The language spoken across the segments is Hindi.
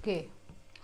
Okay,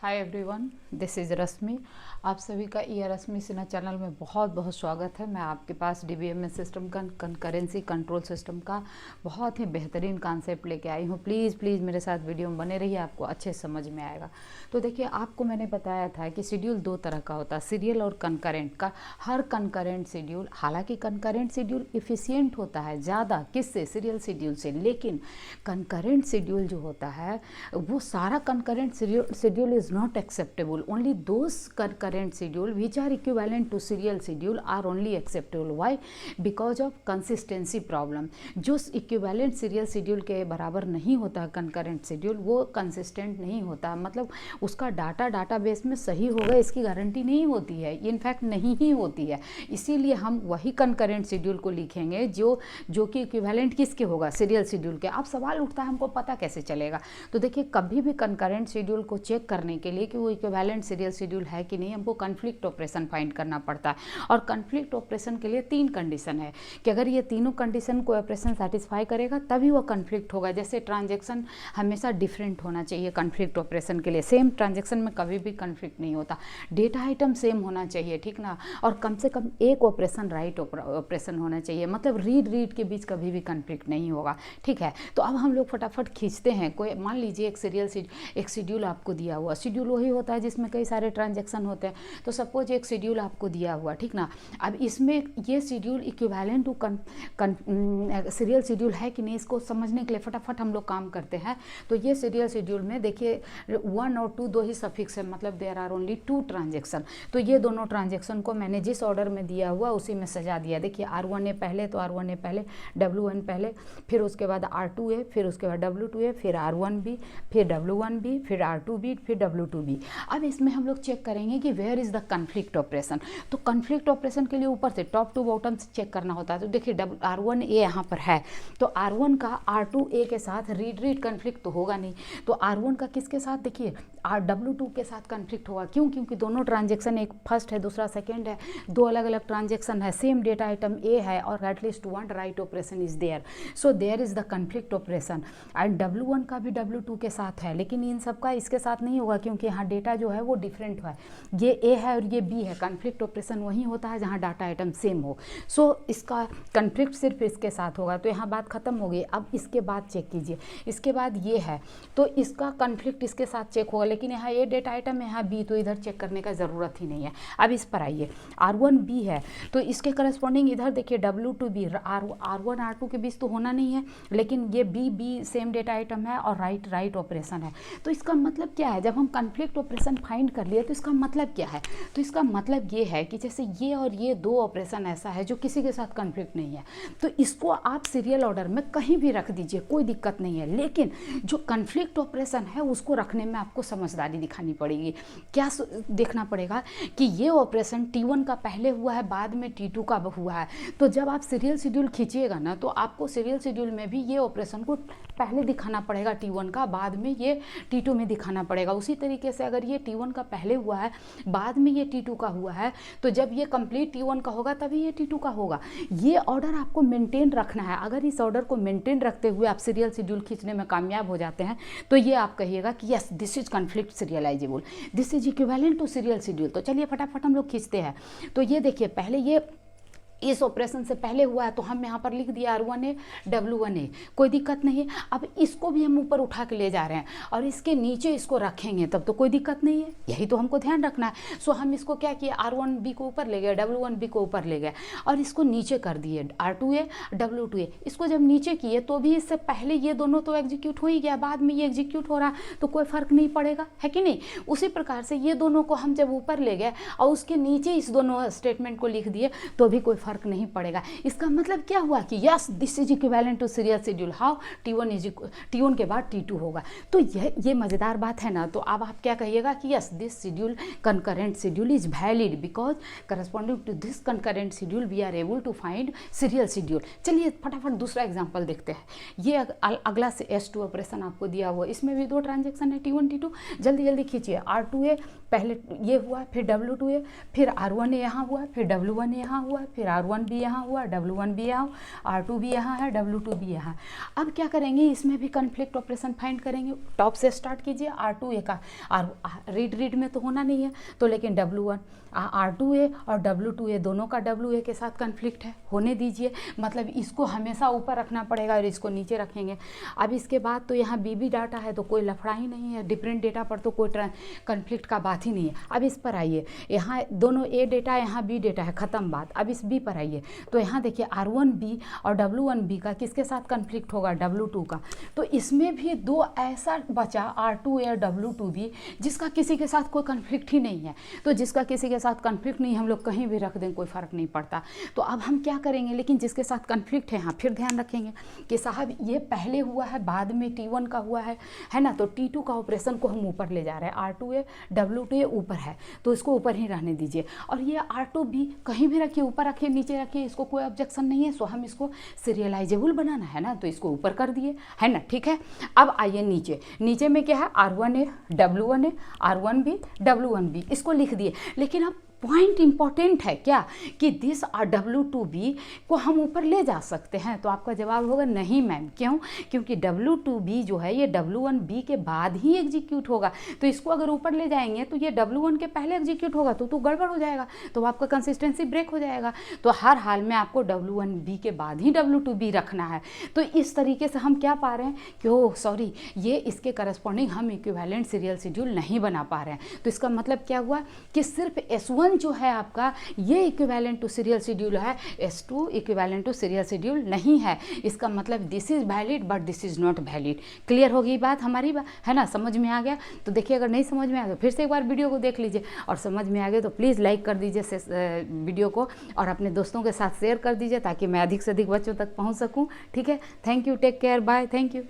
hi everyone, this is Rashmi. आप सभी का रश्मि सिन्हा चैनल में बहुत बहुत स्वागत है। मैं आपके पास DBMS सिस्टम का कंकरेंसी कंट्रोल सिस्टम का बहुत ही बेहतरीन कॉन्सेप्ट लेके आई हूँ। प्लीज़ प्लीज़ मेरे साथ वीडियो में बने रहिए, आपको अच्छे समझ में आएगा। तो देखिए, आपको मैंने बताया था कि शेड्यूल दो तरह का होता है, सीरियल और कंकरेंट का। हर कंकरेंट शेड्यूल, हालांकि कंकरेंट शेड्यूल इफ़िशियंट होता है ज़्यादा किससे, सीरियल शेड्यूल से, लेकिन कंकरेंट शेड्यूल जो होता है वो सारा concurrent schedule is not acceptable. Only those concurrent schedule which are equivalent to serial schedule are only acceptable. Why? Because of consistency problem. जो equivalent serial schedule के बराबर नहीं होता concurrent schedule, वो consistent नहीं होता, मतलब उसका डाटा डाटाबेस में सही होगा इसकी गारंटी नहीं होती है, इनफैक्ट नहीं ही होती है। इसीलिए हम वही concurrent schedule को लिखेंगे जो कि इक्विवेलेंट किसके होगा, सीरियल शेड्यूल के। अब सवाल उठता है हमको पता कैसे चलेगा। तो देखिए, कभी भी कंकरेंट शेड्यूल को चेक करने के लिए कि वो इक्विवेलेंट सीरियल शेड्यूल है कि नहीं, हमको कॉन्फ्लिक्ट ऑपरेशन फाइंड करना पड़ता है। और कॉन्फ्लिक्ट ऑपरेशन के लिए तीन कंडीशन है कि अगर ये तीनों कंडीशन को ऑपरेशन सेटिस्फाई करेगा तभी वो कॉन्फ्लिक्ट होगा। जैसे ट्रांजैक्शन हमेशा डिफरेंट होना चाहिए कॉन्फ्लिक्ट ऑपरेशन के लिए, सेम ट्रांजैक्शन में कभी भी कॉन्फ्लिक्ट नहीं होता। डेटा आइटम सेम होना चाहिए, ठीक ना, और कम से कम एक ऑपरेशन राइट ऑपरेशन होना चाहिए, मतलब रीड के बीच कभी भी कॉन्फ्लिक्ट नहीं होगा, ठीक है। तो अब हम लोग फटाफट खींचते हैं। कोई मान लीजिए एक शेड्यूल आपको दिया हुआ, शेड्यूल वही होता है जिसमें कई सारे ट्रांजैक्शन होते हैं। तो सपोज एक शेड्यूल आपको दिया हुआ, ठीक ना। अब इसमें ये schedule equivalent to serial schedule है कि नहीं, इसको समझने के लिए फटाफट हम लोग काम करते हैं। तो ये सीरियल शेड्यूल में देखिए 1 और 2 दो ही सफिक्स है, मतलब देयर आर ओनली 2 ट्रांजैक्शन। तो ये दोनों ट्रांजैक्शन को मैंने जिस ऑर्डर में दिया हुआ उसी में सजा दिया। देखिए R1 पहले, तो R1 पहले, W1 पहले, फिर उसके बाद R2 फिर उसके बाद W2 फिर R1B, फिर W1B, फिर R2B, फिर W2B। अब इसमें हम लोग चेक करेंगे कि where is the conflict operation. तो कॉन्फ्लिक्ट ऑपरेशन के लिए ऊपर से टॉप टू बॉटम से चेक करना होता है। तो देखिए R1A यहाँ पर है, तो R1 का R2A के साथ रीड कॉन्फ्लिक्ट तो होगा नहीं। तो R1 का किसके साथ, देखिए W2 के साथ कॉन्फ्लिक्ट होगा। क्यों? क्योंकि दोनों ट्रांजेक्शन, एक फर्स्ट है दूसरा सेकेंड है, दो अलग अलग ट्रांजेक्शन है, सेम डेटा आइटम A है और at least 1 write operation is there, so there is the conflict operation. And W1 का भी W2 के साथ है, लेकिन इन सब का इसके साथ नहीं होगा क्योंकि यहाँ डेटा जो है वो डिफरेंट है। ये A है और ये B है। कॉन्फ्लिक्ट ऑपरेशन वहीं होता है जहाँ डाटा आइटम सेम हो। सो इसका कॉन्फ्लिक्ट सिर्फ इसके साथ होगा। तो यहाँ बात खत्म हो गई। अब इसके बाद चेक कीजिए, इसके बाद ये है तो इसका कॉन्फ्लिक्ट इसके साथ चेक होगा, लेकिन यहाँ A डेटा आइटम है, यहाँ B, तो इधर चेक करने का ज़रूरत ही नहीं है। अब इस पर आइए, R1B है तो इसके करस्पॉन्डिंग इधर देखिए W2B, R1 R2 के बीच तो होना नहीं है, लेकिन ये B सेम डेटा आइटम है और राइट ऑपरेशन है। तो इसका मतलब क्या है, जब हम कॉन्फ्लिक्ट ऑपरेशन फाइंड कर लिए तो इसका मतलब क्या है, तो इसका मतलब ये है कि जैसे ये और ये दो ऑपरेशन ऐसा है जो किसी के साथ कॉन्फ्लिक्ट नहीं है, तो इसको आप सीरियल ऑर्डर में कहीं भी रख दीजिए, कोई दिक्कत नहीं है। लेकिन जो कॉन्फ्लिक्ट ऑपरेशन है उसको रखने में आपको समझदारी दिखानी पड़ेगी। क्या देखना पड़ेगा कि ये ऑपरेशन T1 का पहले हुआ है, बाद में T2 का हुआ है। तो जब आप सीरियल शेड्यूल खींचिएगा ना, तो आपको सीरियल शेड्यूल में भी ये ऑपरेशन को पहले दिखाना पड़ेगा T1 का, बाद में ये T2 में दिखाना पड़ेगा। उसी तरीके से अगर ये T1 का पहले हुआ है, बाद में ये T2 का हुआ है, तो जब ये कंप्लीट T1 का होगा तभी ये T2 का होगा। ये ऑर्डर आपको मेंटेन रखना है। अगर इस ऑर्डर को मेंटेन रखते हुए आप सीरियल शेड्यूल खींचने में कामयाब हो जाते हैं तो ये आप कहिएगा कि yes, this is conflict serializable, this is equivalent to serial schedule. तो चलिए फटाफट हम लोग खींचते हैं। तो ये देखिए, पहले ये इस ऑपरेशन से पहले हुआ है तो हम यहाँ पर लिख दिया R1A W1A, कोई दिक्कत नहीं है। अब इसको भी हम ऊपर उठा के ले जा रहे हैं और इसके नीचे इसको रखेंगे तब तो कोई दिक्कत नहीं है, यही तो हमको ध्यान रखना है। सो हम इसको क्या किए, R1B को ऊपर ले गए, W1B को ऊपर ले गए और इसको नीचे कर दिए, R2A W2A। इसको जब नीचे किए तो भी इससे पहले ये दोनों तो एग्जीक्यूट हो ही गया, बाद में ये एग्जीक्यूट हो रहा, तो कोई फ़र्क नहीं पड़ेगा, है कि नहीं। उसी प्रकार से ये दोनों को हम जब ऊपर ले गए और उसके नीचे इस दोनों स्टेटमेंट को लिख दिए तो भी कोई फर्क नहीं पड़ेगा। इसका मतलब क्या हुआ कि yes, this is equivalent to serial schedule. How, T1 के बाद T2 होगा। तो ये मज़ेदार बात है ना। तो अब आप क्या कहिएगा कि yes, this schedule concurrent schedule is valid because corresponding to this concurrent schedule we are able to find serial schedule. चलिए फटाफट दूसरा एग्जाम्पल देखते हैं। ये अगला से S2 ऑपरेशन आपको दिया हुआ, इसमें भी दो ट्रांजेक्शन है T1 T2। जल्दी खींचिए। R2A पहले ये हुआ, फिर W2A, फिर R1A यहाँ हुआ, फिर W1A यहाँ हुआ, फिर R1 भी यहाँ हुआ, W1 भी यहाँ, R2 भी यहाँ है, W2 भी यहाँ। अब क्या करेंगे, इसमें भी कन्फ्लिक्ट ऑपरेशन फाइंड करेंगे। टॉप से स्टार्ट कीजिए, R2A का रीड में तो होना नहीं है, तो लेकिन W1 R2A और W2A दोनों का WA के साथ कन्फ्लिक्ट है, होने दीजिए। मतलब इसको हमेशा ऊपर रखना पड़ेगा और इसको नीचे रखेंगे। अब इसके बाद तो यहाँ BB डाटा है तो कोई लफड़ा ही नहीं है, डिफरेंट डेटा पर तो कोई कन्फ्लिक्ट का बात ही नहीं है। अब इस पर आइए, यहाँ दोनों A डेटा, यहाँ B डेटा है, ख़त्म बात। अब इस B पर आइए, तो यहाँ देखिए R1B और W1B का किसके साथ कन्फ्लिक्ट होगा, W2 का। तो इसमें भी दो ऐसा बचा R2A और W2B जिसका किसी के साथ कोई कन्फ्लिक्ट ही नहीं है। तो जिसका किसी के साथ कन्फ्लिक्ट नहीं, हम लोग कहीं भी रख दें कोई फ़र्क नहीं पड़ता। तो अब हम क्या करेंगे, लेकिन जिसके साथ कन्फ्लिक्ट है यहाँ फिर ध्यान रखेंगे कि साहब ये पहले हुआ है, बाद में T1 का हुआ है ना। तो T2 का ऑपरेशन को हम ऊपर ले जा रहे हैं, R2A W2A ऊपर है तो इसको ऊपर ही रहने दीजिए। और ये R2B कहीं भी रखिए, ऊपर रखिए नीचे रखिए, इसको कोई ऑब्जेक्शन नहीं है। सो हम इसको सीरियलाइजेबल बनाना है ना, तो इसको ऊपर कर दिए, है ना, ठीक है। अब आइए नीचे, नीचे में क्या है, R1A W1A R1B W1B, इसको लिख दिए। लेकिन अब पॉइंट इंपॉर्टेंट है क्या कि दिस W2B को हम ऊपर ले जा सकते हैं। तो आपका जवाब होगा नहीं मैम। क्यों? क्योंकि W2B जो है ये W1B के बाद ही एग्जीक्यूट होगा। तो इसको अगर ऊपर ले जाएंगे तो ये W1 के पहले एग्जीक्यूट होगा तो गड़बड़ हो जाएगा, तो आपका कंसिस्टेंसी ब्रेक हो जाएगा। तो हर हाल में आपको W1B के बाद ही W2B रखना है। तो इस तरीके से हम क्या पा रहे हैं कि ओह सॉरी, ये इसके करस्पॉन्डिंग हम इक्विवेलेंट सीरियल शेड्यूल नहीं बना पा रहे हैं। तो इसका मतलब क्या हुआ कि सिर्फ S1 जो है आपका ये इक्विवेलेंट टू सीरियल शेड्यूल है, S2 equivalent to serial schedule नहीं है। इसका मतलब this is valid but this is not valid. Clear हो गई बात हमारी, बात है ना, समझ में आ गया। तो देखिए अगर नहीं समझ में आया तो फिर से एक बार वीडियो को देख लीजिए, और समझ में आ गया तो प्लीज़ लाइक कर दीजिए वीडियो को और अपने दोस्तों के साथ शेयर कर दीजिए ताकि मैं अधिक से अधिक बच्चों तक पहुँच सकूँ। ठीक है, thank you, take care, bye, thank you.